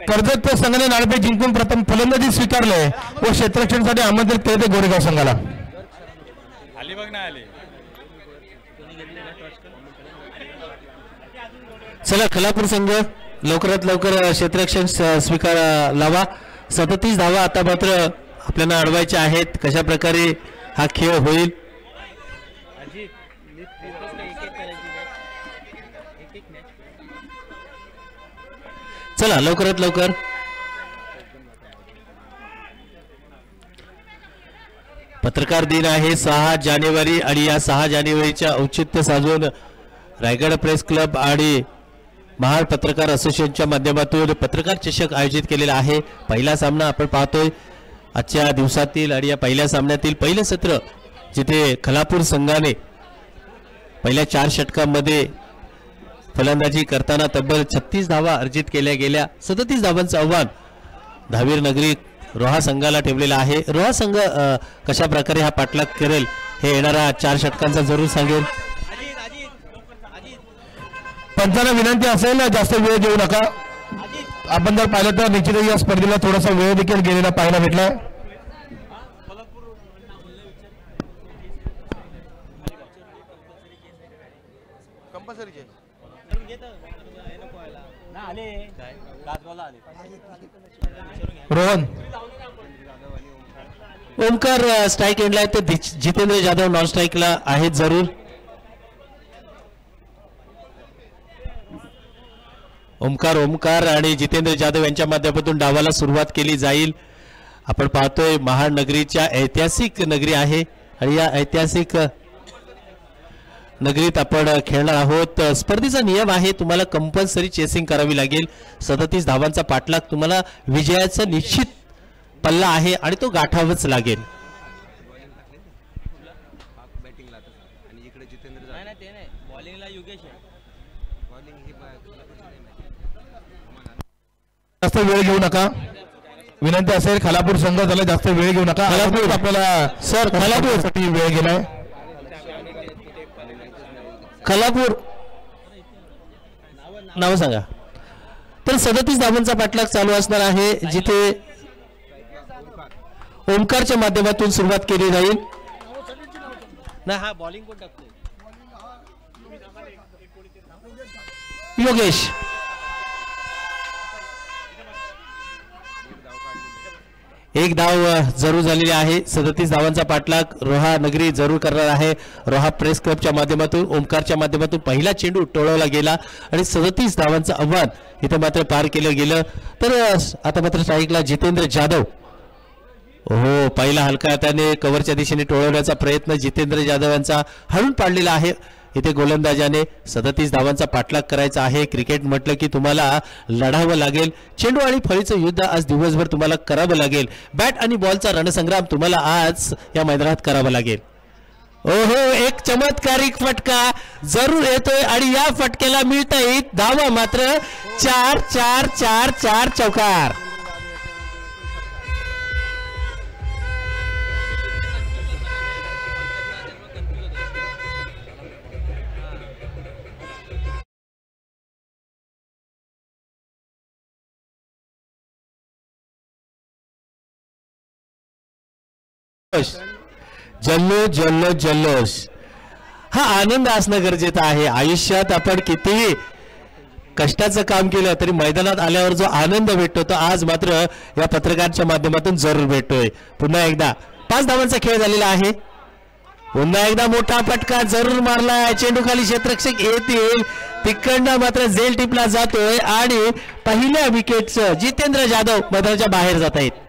[SPEAKER 4] कर्जत संघाने नाणेफेक जिंकून प्रथम फलंदाजी स्वीकारले व क्षेत्ररक्षणासाठी आमंत्रित केले ते गोरेगाव संघाला.
[SPEAKER 5] चला खलापूर संघ लवकरात लवकर क्षेत्ररक्षण स्वीकार लावा. 37 धावा आता मात्र आपल्याला अडवायच्या आहेत. कशा प्रकारे हा खेळ होईल. चला लवकरात लवकर. पत्रकार दिन आहे 6 जानेवारी आणि या 6 जानेवारीच्या औचित्य साधून रायगड प्रेस क्लब आणि महाड पत्रकार असोसिएशनच्या माध्यमातून पत्रकार चषक आयोजित केलेला आहे. पहिला सामना आपण पाहतोय आजच्या दिवसातील आणि या पहिल्या सामन्यातील पहिलं सत्र जिथे खलापूर संघाने पहिल्या 4 षटकांमध्ये फलंदाजी करताना तब्बल 36 धावा अर्जित केल्या गेल्या. 37 धावांचं आव्हान धावीर नगरी रोहा संघाला ठेवलेलं आहे. रोहा संघ कशा प्रकारे हा पाठलाग करेल हे येणाऱ्या 4 षटकांचा जरूर सांगेल.
[SPEAKER 4] पंचांना विनंती असेल जास्त वेळ घेऊ नका. आपण जर पाहिलं तर निश्चितच या स्पर्धेला थोडासा वेळ देखील गेलेला पाहायला भेटला. रोहन
[SPEAKER 5] ओमकार स्ट्राईक एंडला आहे तर जितेंद्र जाधव नॉन स्ट्राईकला आहेत जरूर. ओमकार आणि जितेंद्र जाधव यांच्या माध्यमातून डावाला सुरुवात केली जाईल. आपण पाहतोय महाड नगरीच्या ऐतिहासिक नगरी आहे आणि या ऐतिहासिक नगरीत आपण खेळणार आहोत. स्पर्धेचा नियम आहे तुम्हाला कंपल्सरी चेसिंग करावी लागेल. 37 धावांचा पाठलाग तुम्हाला विजयाचा निश्चित पल्ला आहे आणि तो गाठावाच लागेल.
[SPEAKER 4] जास्त वेळ घेऊ नका. विनंती असेल खलापूर संघ झाला जास्त वेळ घेऊ नका. खलापूर आपल्याला सर खलापूरसाठी वेळ गेलाय.
[SPEAKER 5] खलापूर नाव सांगा. तर 37 धावांचा पाठलाग चालू असणार आहे जिथे ओमकारच्या माध्यमातून सुरुवात केली जाईल. नाही हा बॉलिंग कोण टाकतो. योगेश एक धाव जरूर झालेली आहे. 37 धावांचा पाठलाग रोहा नगरी जरूर करणार आहे. रोहा प्रेस क्लबच्या माध्यमातून ओमकारच्या माध्यमातून पहिला चेंडू टोळवला गेला आणि 37 धावांचं आव्हान इथं मात्र पार केलं गेलं. तर आता मात्र स्ट्राईकला जितेंद्र जाधव. हो पहिला हलका हाताने कव्हरच्या दिशेने टोळवण्याचा प्रयत्न जितेंद्र जाधव यांचा हळून पाडलेला आहे. इथे गोलंदाजाने 37 धावांचा पाठलाग करायचा आहे. क्रिकेट म्हटलं की तुम्हाला लढावं लागेल. चेंडू आणि फळीचं युद्ध आज दिवसभर तुम्हाला करावं लागेल. बॅट आणि बॉलचा रणसंग्राम तुम्हाला आज या मैदानात करावा लागेल. ओहो एक चमत्कारिक फटका जरूर येतोय आणि या फटक्याला मिळतायत धावा मात्र 4 चौकार. जल्लोष जल्लोष जल्लोष. हा आनंद असणं गरजेचं आहे. आयुष्यात आपण कितीही कष्टाचं काम केलं तरी मैदानात आल्यावर जो आनंद भेटतो तो आज मात्र या पत्रकाराच्या माध्यमातून जरूर भेटतोय. पुन्हा एकदा 5 धावांचा खेळ झालेला आहे. पुन्हा एकदा मोठा फटका जरूर मारलाय. चेंडू खाली क्षेत्ररक्षक येतील. तिकडनं मात्र झेल टिपला जातोय आणि पहिल्या विकेटचं जितेंद्र जाधव मैदानाच्या बाहेर जात आहेत.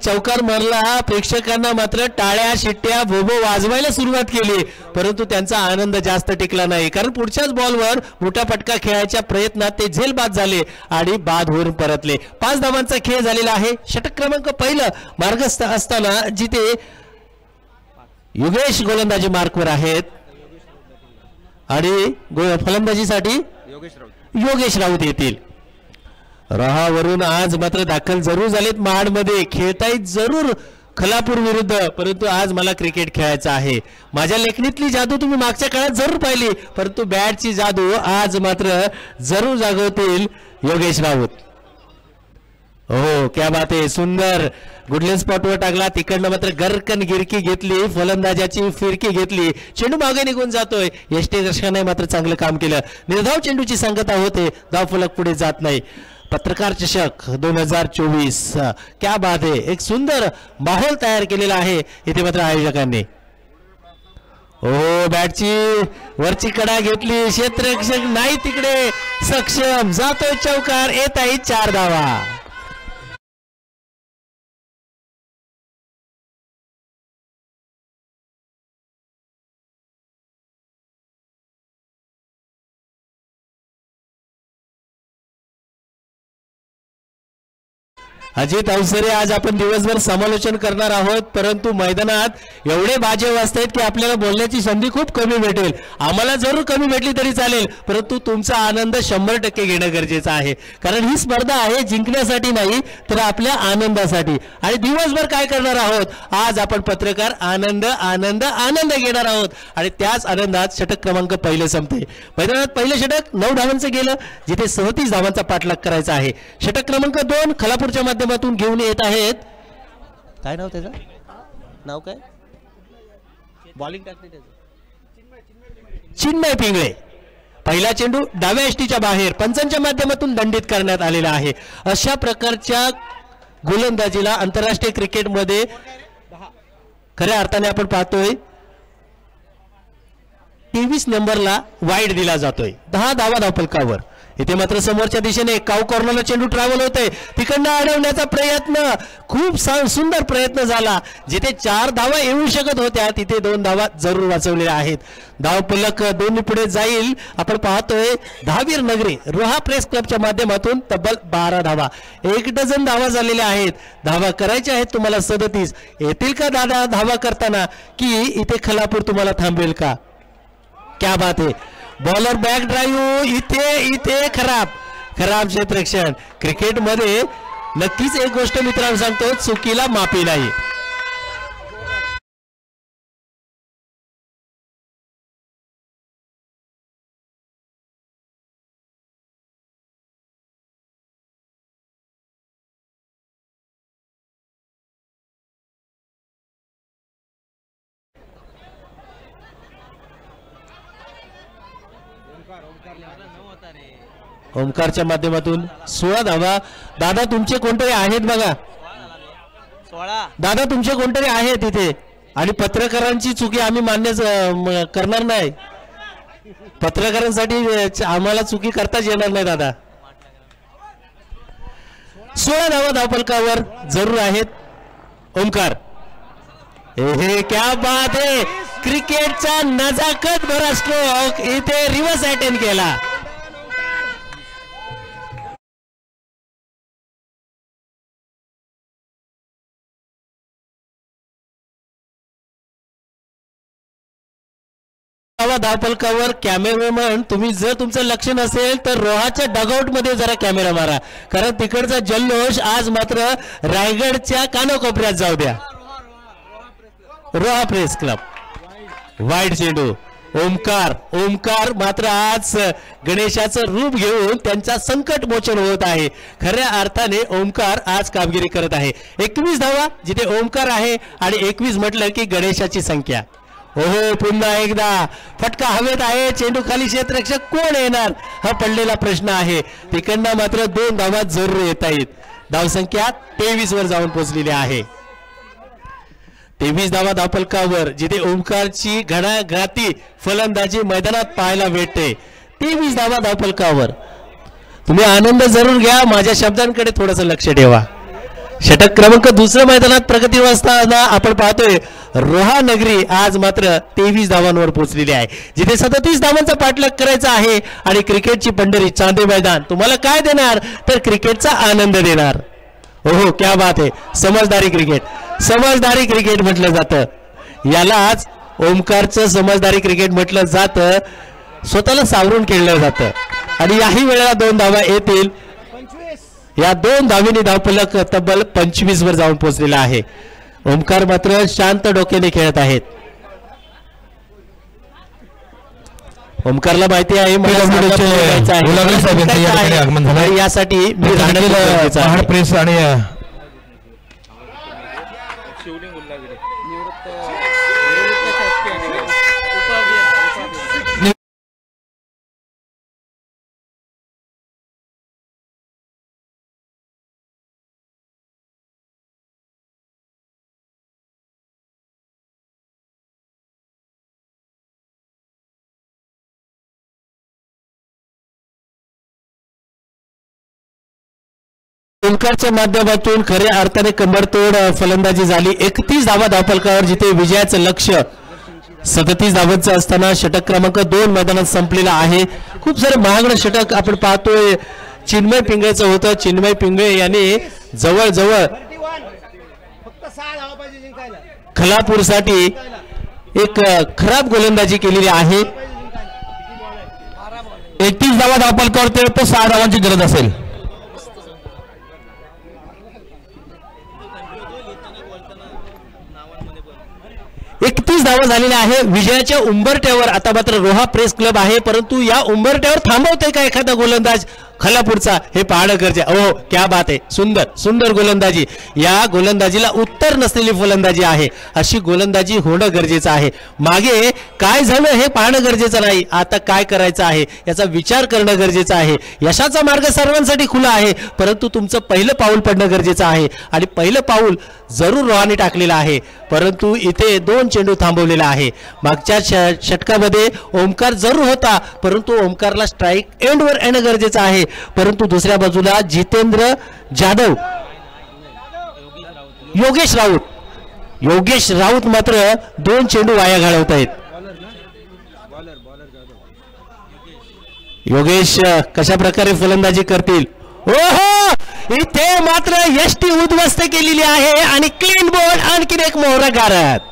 [SPEAKER 5] चौकार मारला. प्रेक्षकांना मात्र टाळ्या शिट्ट्या भोबो वाजवायला सुरुवात केली, परंतु त्यांचा आनंद जास्त टिकला नाही, कारण पुढच्याच बॉलवर मोठा फटका खेळायच्या प्रयत्नात ते झेल बाद झाले आणि बाद होऊन परतले. 5 धावांचा खेळ झालेला आहे. षटक क्रमांक पहिलं मार्गस्थ असताना जिथे योगेश गोलंदाजी मार्कवर आहेत आणि फलंदाजीसाठी योगेश राऊत येतील. रहावरून आज मात्र दाखल जरूर झालेत महाडमध्ये. खेळतायत जरूर खलापूर विरुद्ध, परंतु आज मला क्रिकेट खेळायचं आहे. माझ्या लेखणीतली जादू तुम्ही मागच्या काळात जरूर पाहिली, परंतु बॅटची जादू आज मात्र जरूर जागवतील योगेश राऊत. हो क्या बात आहे. सुंदर गुडलेन स्पॉटवर टाकला. तिकडनं मात्र गरकन गिरकी घेतली. फलंदाजाची फिरकी घेतली. चेंडू मागे निघून जातोय. यष्टीदर्शकाने मात्र चांगलं काम केलं. निर्धाव चेंडूची सांगता होते. धाव फलक पुढे जात नाही. पत्रकार चषक 2024 क्या बात आहे. एक सुंदर माहोल तयार केलेला आहे इथे मात्र आयोजकांनी. हो बॅटची वरची कडा घेतली. क्षेत्ररक्षक नाही तिकडे सक्षम. जातोय चौकार. येत आहे 4 धावा. अजित अवसरे आज आपण दिवसभर समालोचन करणार आहोत, परंतु मैदानात एवढे बाजे वाजतायत की आपल्याला बोलण्याची संधी खूप कमी भेटेल. आम्हाला जरूर कमी भेटली तरी चालेल, परंतु तुमचा आनंद 100% घेणं गरजेचं आहे, कारण ही स्पर्धा आहे जिंकण्यासाठी नाही तर आपल्या आनंदासाठी. आणि दिवसभर काय करणार आहोत आज आपण पत्रकार आनंद आनंद आनंद घेणार आहोत आणि त्याच आनंदात षटक क्रमांक पहिलं संपते. मैदानात पहिलं षटक 9 धावांचं गेलं, जिथे 37 धावांचा पाठलाग करायचा आहे. षटक क्रमांक 2 खलापूरच्या माध्यमातून घेऊन येत आहेत. काय नाव त्याचं? नाव काय? बॉलिंग टाकते त्याचं चिन्मय पिंगळे. पहिला चेंडू डाव्या यष्टीच्या बाहेर पंचांच्या माध्यमातून दंडित करण्यात आलेला आहे. अशा प्रकारच्या गोलंदाजीला आंतरराष्ट्रीय क्रिकेटमध्ये खऱ्या अर्थाने आपण पाहतोय 23 नंबरला वाईड दिला जातोय. 10 धावा धावफलकावर. इथे मात्र समोरच्या दिशेने काऊ कॉर्नरला चेंडू ट्रॅव्हल होतोय. तिकडनं अडवण्याचा प्रयत्न, खूप सुंदर प्रयत्न झाला. जिथे 4 धावा येऊ शकत होत्या तिथे 2 धावा जरूर वाचवलेल्या आहेत. धावफलक 2 पुढे जाईल. आपण पाहतोय दहावीर नगरी रोहा प्रेस क्लबच्या माध्यमातून तब्बल 12 धावा, 1 डझन धावा झालेल्या आहेत. धावा करायच्या आहेत तुम्हाला 37. येतील का दादा धावा करताना, की इथे खलापूर तुम्हाला थांबवेल का? क्या बात आहे. बॉलर बॅक ड्राईव्ह इथे खराब क्षेत्ररक्षण. क्रिकेटमध्ये नक्कीच एक गोष्ट मित्रांनो सांगतो, चुकीला माफी नाही. ओमकारच्या माध्यमातून 16 धावा. दादा तुमचे कोणतरी आहेत बघा. 16 दादा तुमचे कोणतरी आहेत इथे. आणि पत्रकारांची चुकी आम्ही मान्य करणार नाही. पत्रकारांसाठी आम्हाला चुकी करताच येणार नाही दादा. 16 धावा धावफलकावर जरूर आहेत. ओमकार हे क्या बात आहे. क्रिकेटचा नजाकत भरा स्ट्रोक इथे रिव्हर्स अटेम्प्ट केला. धावा धावपलकावर कॅमेरामन तुम्ही जर तुमचं लक्ष नसेल तर रोहाच्या डगआउट मध्ये जरा कॅमेरा मारा, कारण तिकडचा जल्लोष आज मात्र रायगडच्या कानाकोपऱ्यात जाऊ द्या. रोहा प्रेस क्लब वाईट चेंडू. ओमकार मात्र आज गणेशाचं रूप घेऊन त्यांचा संकट मोचन होत आहे. खऱ्या अर्थाने ओमकार आज कामगिरी करत आहे. 21 धावा जिथे ओमकार आहे आणि 21 म्हटलं की गणेशाची संख्या. ओहो पुन्हा एकदा फटका हवेत आहे. चेंडू खाली क्षेत्ररक्षक कोण येणार हा पडलेला प्रश्न आहे. तिकडनं मात्र 2 धावा जरूर येत आहेत. धावसंख्या 23 वर जाऊन पोहोचलेली आहे. 23 धावा धावपलकावर जिथे ओमकारची घणाघाती फलंदाजी मैदानात पाहायला भेटते. 23 धावा धावपलकावर. तुम्ही आनंद जरूर घ्या, माझ्या शब्दांकडे थोडंसं लक्ष ठेवा. षटक क्रमांक 2 मैदानात प्रगती असताना आपण पाहतोय रोहा नगरी आज मात्र 23 धावांवर पोहोचलेली आहे, जिथे 37 धावांचा पाठलाग करायचा आहे. आणि क्रिकेटची पंढरी चांदे मैदान तुम्हाला काय देणार तर क्रिकेटचा आनंद देणार. ओहो क्या बात आहे. समजदारी क्रिकेट म्हटलं जातं यालाच. ओमकारचं समजदारी क्रिकेट म्हटलं जातं. स्वतःला सावरून खेळलं जातं आणि याही वेळेला 2 धावा येतील. या 2 धावींनी धावफलक तब्बल 25 वर जाऊन पोहोचलेला आहे. ओमकार मात्र शांत डोक्याने खेळत आहेत. ओमकारला माहिती आहे यासाठी मी
[SPEAKER 4] पहाड प्रेस आणि
[SPEAKER 2] शिवलिंग उल्लागिरी
[SPEAKER 5] ओमकारच्या माध्यमातून खऱ्या अर्थाने कंबरतोड फलंदाजी झाली. 31 धावा धावफलकावर जिथे विजयाचं लक्ष 37 धावांचं असताना षटक क्रमांक 2 मैदानात संपलेला आहे. खूप सारे महागडं षटक आपण पाहतोय. चिन्मय पिंगळेचं होतं. चिन्मय पिंगळे यांनी जवळजवळ खलापूरसाठी एक खराब गोलंदाजी केलेली आहे.
[SPEAKER 4] 31 धावा धावपलकावर तर 6 धावांची गरज असेल.
[SPEAKER 5] धावा झालेल्या आहे. विजयाच्या उंबरट्यावर आता मात्र रोहा प्रेस क्लब आहे, परंतु या उंबरट्यावर थांबवतोय का एखादा गोलंदाज खलापूरचा हे पाहणं गरजेचं. हो क्या बात आहे. सुंदर गोलंदाजी. या गोलंदाजीला उत्तर नसलेली फलंदाजी आहे. अशी गोलंदाजी होणं गरजेचं आहे. मागे काय झालं हे पाहणं गरजेचं नाही, आता काय करायचं आहे याचा विचार करणं गरजेचं आहे. यशाचा मार्ग सर्वांसाठी खुला आहे, परंतु तुमचं पहिलं पाऊल पडणं गरजेचं आहे. आणि पहिलं पाऊल जरूर रोहाने टाकलेलं आहे, परंतु इथे 2 चेंडू थांबवलेला आहे. मागच्या षटकामध्ये ओमकार जरूर होता, परंतु ओमकारला स्ट्राईक एंडवर येणं गरजेचं आहे. परंतु दुसऱ्या बाजूला जितेंद्र जाधव, योगेश राऊत मात्र 2 चेंडू वाया घालवत आहेत. योगेश कशा प्रकारे फलंदाजी करतील. ओहो इथे मात्र यष्टी उद्ध्वस्त केलेली आहे आणि क्लीन बोर्ड आणखीन एक मोहरा गारत.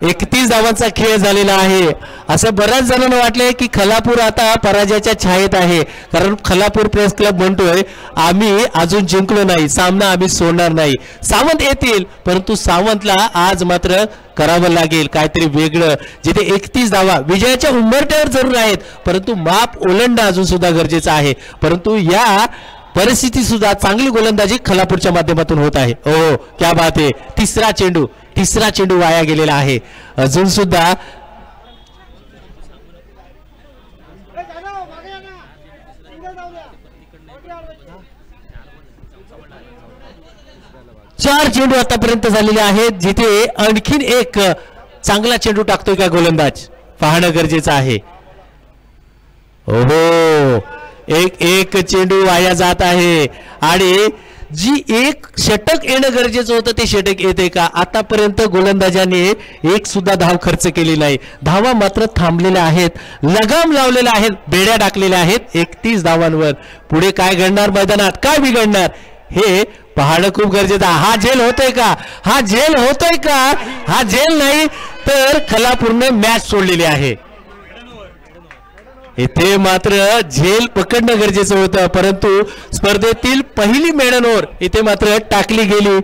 [SPEAKER 5] एकतीस धावांचा खेळ झालेला आहे. असं बऱ्याच जणांना वाटलंय की खलापूर आता पराजयाच्या छायेत आहे, कारण खलापूर प्रेस क्लब म्हणतोय आम्ही अजून जिंकलो नाही, सामना आम्ही सोडणार नाही. सावंत येतील, परंतु सावंतला आज मात्र करावं लागेल काहीतरी वेगळं. जिथे 31 धावा विजयाच्या उंबरठ्यावर जरूर आहेत, परंतु माप ओलांडणं अजून सुद्धा गरजेचं आहे. परंतु या परिस्थिती सुद्धा चांगली गोलंदाजी खलापूरच्या माध्यमातून होत आहे. ओ क्या बात आहे. तिसरा चेंडू वाया गेलेला आहे. अजून सुद्धा चार चेंडू आतापर्यंत झालेले आहेत, जिथे आणखीन एक चांगला चेंडू टाकतोय का गोलंदाज पाहणं गरजेचं आहे. ओहो एक चेंडू वाया जात आहे आणि जी एक षटक येणं गरजेचं होतं ते षटक येते का? आतापर्यंत गोलंदाजाने एक सुद्धा धाव खर्च केली नाही. धावा मात्र थांबलेल्या आहेत, लगाम लावलेल्या आहेत, बेड्या टाकलेल्या आहेत 31 धावांवर. पुढे काय घडणार, मैदानात काय बिघडणार हे पाहणं खूप गरजेचं आहे. हा झेल होतोय का? हा झेल होतोय का? हा झेल नाही तर खलापूरने मॅच सोडलेली आहे. इथे मात्र झेल पकडणं गरजेचं होतं, परंतु स्पर्धेतील पहिली मेडन ओव्हर इथे मात्र टाकली गेली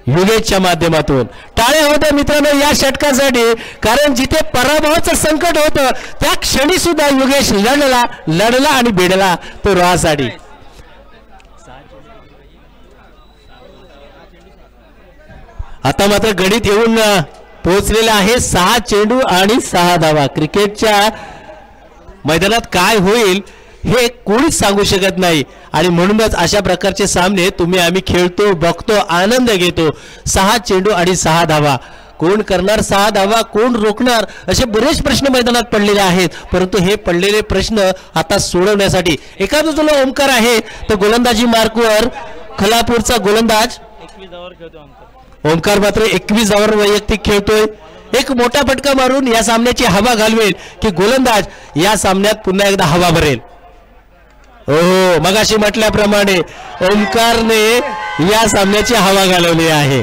[SPEAKER 5] योगेशच्या माध्यमातून. टाळ्या होत्या मित्रांनो या षटकासाठी, कारण जिथे पराभवाचं संकट होतं त्या क्षणी सुद्धा योगेश लढला आणि भिडला तो राहासाठी. आता मात्र गडीत येऊन पोहोचलेला आहे 6 चेंडू आणि 6 धावा. क्रिकेटच्या मैदानात काय होईल हे कोणीच सांगू शकत नाही आणि म्हणूनच अशा प्रकारचे सामने तुम्ही आम्ही खेळतो, बघतो, आनंद घेतो. 6 चेंडू आणि 6 धावा. कोण करणार 6 धावा, कोण रोखणार, असे बरेच प्रश्न मैदानात पडलेले आहेत. परंतु हे पडलेले प्रश्न आता सोडवण्यासाठी एका बाजूला ओमकार आहे तर गोलंदाजी मार्कवर खलापूरचा गोलंदाज ओमकार मात्र 21 धावांवर वैयक्तिक खेळतोय. एक मोठा फटका मारून या सामन्याची हवा घालवेल की गोलंदाज या सामन्यात पुन्हा एकदा हवा भरेल. हो, मगाशी म्हटल्याप्रमाणे ओमकारने या सामन्याची हवा घालवली आहे.